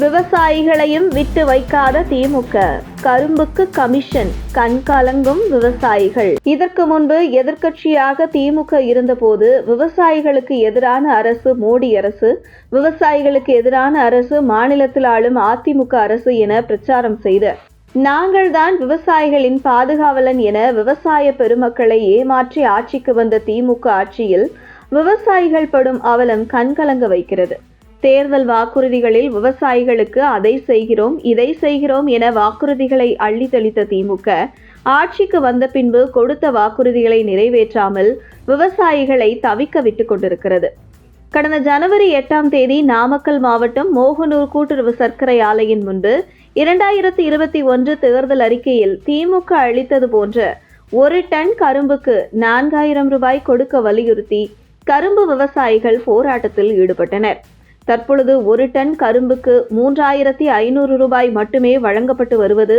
விவசாயிகளையும் விட்டு வைக்காத திமுக, கரும்புக்கு கமிஷன், கண்கலங்கும் விவசாயிகள். இதற்கு முன்பு எதிர்க்கட்சியாக திமுக இருந்தபோது விவசாயிகளுக்கு எதிரான அரசு மோடி அரசு, விவசாயிகளுக்கு எதிரான அரசு மாநிலத்தில் ஆளும் அதிமுக அரசு என பிரச்சாரம் செய்து நாங்கள்தான் விவசாயிகளின் பாதுகாவலன் என விவசாய பெருமக்களை ஏமாற்றி ஆட்சிக்கு வந்த திமுக ஆட்சியில் விவசாயிகள் படும் அவலம் கண்கலங்க வைக்கிறது. தேர்தல் வாக்குறுதிகளில் விவசாயிகளுக்கு அதை செய்கிறோம் இதை செய்கிறோம் என வாக்குறுதிகளை அள்ளி தெளித்த திமுக ஆட்சிக்கு வந்த பின்பு கொடுத்த வாக்குறுதிகளை நிறைவேற்றாமல் விவசாயிகளை தவிக்க விட்டு கொண்டிருக்கிறது. கடந்த ஜனவரி 8ஆம் தேதி நாமக்கல் மாவட்டம் மோகனூர் கூட்டுறவு சர்க்கரை ஆலையின் முன்பு 2021 தேர்தல் அறிக்கையில் திமுக அளித்தது போன்ற 1 டன் கரும்புக்கு 4000 ரூபாய் கொடுக்க வலியுறுத்தி கரும்பு விவசாயிகள் போராட்டத்தில் ஈடுபட்டனர். தற்பொழுது 1 டன் கரும்புக்கு 3500 ரூபாய் மட்டுமே வழங்கப்பட்டு வருவது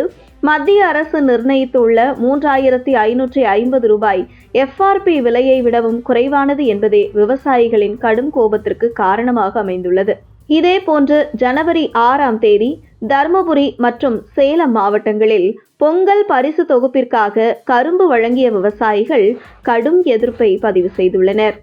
மத்திய அரசு நிர்ணயித்துள்ள 3550 ரூபாய் FRP விலையை விடவும் குறைவானது என்பதே விவசாயிகளின் கடும் கோபத்திற்கு காரணமாக அமைந்துள்ளது. இதேபோன்று ஜனவரி 6ஆம் தேதி தர்மபுரி மற்றும் சேலம் மாவட்டங்களில் பொங்கல் பரிசு தொகுப்பிற்காக கரும்பு வழங்கிய விவசாயிகள் கடும் எதிர்ப்பை பதிவு செய்துள்ளனர்.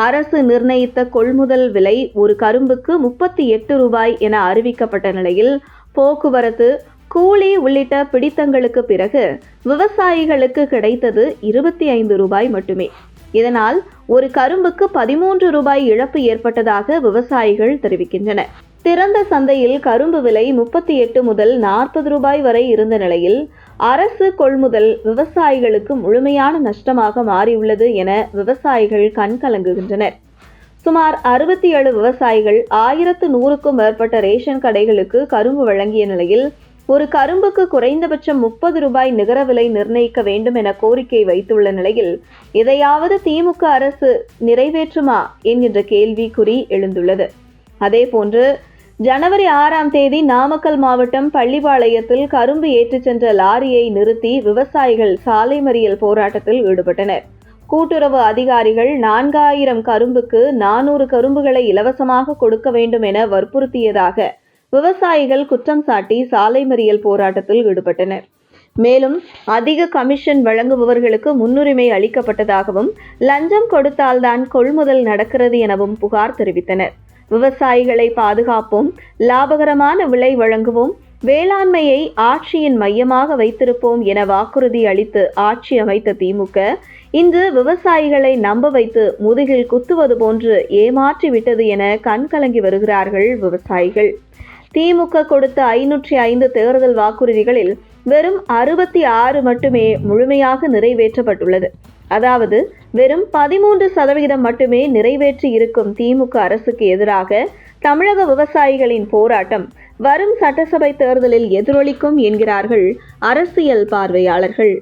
அரசு நிர்ணயித்த கொள்முதல் விலை ஒரு கரும்புக்கு 38 ரூபாய் என அறிவிக்கப்பட்ட நிலையில் போக்குவரத்து, கூலி உள்ளிட்ட பிடித்தங்களுக்கு பிறகு விவசாயிகளுக்கு கிடைத்தது 25 ரூபாய் மட்டுமே. இதனால் ஒரு கரும்புக்கு 13 ரூபாய் இழப்பு ஏற்பட்டதாக விவசாயிகள் தெரிவிக்கின்றனர். திறந்த சந்தையில் கரும்பு விலை 38 முதல் 40 ரூபாய் வரை இருந்த நிலையில் அரசு கொள்முதல் விவசாயிகளுக்கு முழுமையான நஷ்டமாக மாறியுள்ளது என விவசாயிகள் கண்கலங்குகின்றனர். சுமார் 67 விவசாயிகள் 1100க்கும் மேற்பட்ட ரேஷன் கடைகளுக்கு கரும்பு வழங்கிய நிலையில் ஒரு கரும்புக்கு குறைந்தபட்சம் 30 ரூபாய் நிகர விலை நிர்ணயிக்க வேண்டும் என கோரிக்கை வைத்துள்ள நிலையில் இதையாவது திமுக அரசு நிறைவேற்றுமா என்கின்ற கேள்விக்குறி எழுந்துள்ளது. அதேபோன்று ஜனவரி 6ஆம் தேதி நாமக்கல் மாவட்டம் பள்ளிப்பாளையத்தில் கரும்பு ஏற்றிச் சென்ற லாரியை நிறுத்தி விவசாயிகள் சாலை மறியல் போராட்டத்தில் ஈடுபட்டனர். கூட்டுறவு அதிகாரிகள் 4000 கரும்புக்கு 400 கரும்புகளை இலவசமாக கொடுக்க வேண்டும் என வற்புறுத்தியதாக விவசாயிகள் குற்றம் சாட்டி சாலை மறியல் போராட்டத்தில் ஈடுபட்டனர். மேலும் அதிக கமிஷன் வழங்குபவர்களுக்கு முன்னுரிமை அளிக்கப்பட்டதாகவும் லஞ்சம் கொடுத்தால்தான் கொள்முதல் நடக்கிறது எனவும் புகார் தெரிவித்தனர். விவசாயிகளை பாதுகாப்போம், லாபகரமான விலை வழங்குவோம், வேளாண்மையை ஆட்சியின் மையமாக வைத்திருப்போம் என வாக்குறுதி அளித்து ஆட்சி அமைத்த திமுக இன்று விவசாயிகளை நம்ப வைத்து முதுகில் குத்துவது போன்று ஏமாற்றி விட்டது என கண்கலங்கி வருகிறார்கள் விவசாயிகள். திமுக கொடுத்த 505 தேர்தல் வாக்குறுதிகளில் வெறும் 66 மட்டுமே முழுமையாக நிறைவேற்றப்பட்டுள்ளது. அதாவது வெறும் 13% மட்டுமே நிறைவேற்றி இருக்கும் திமுக அரசுக்கு எதிராக தமிழக விவசாயிகளின் போராட்டம் வரும் சட்டசபை தேர்தலில் எதிரொலிக்கும் என்கிறார்கள் அரசியல் பார்வையாளர்கள்.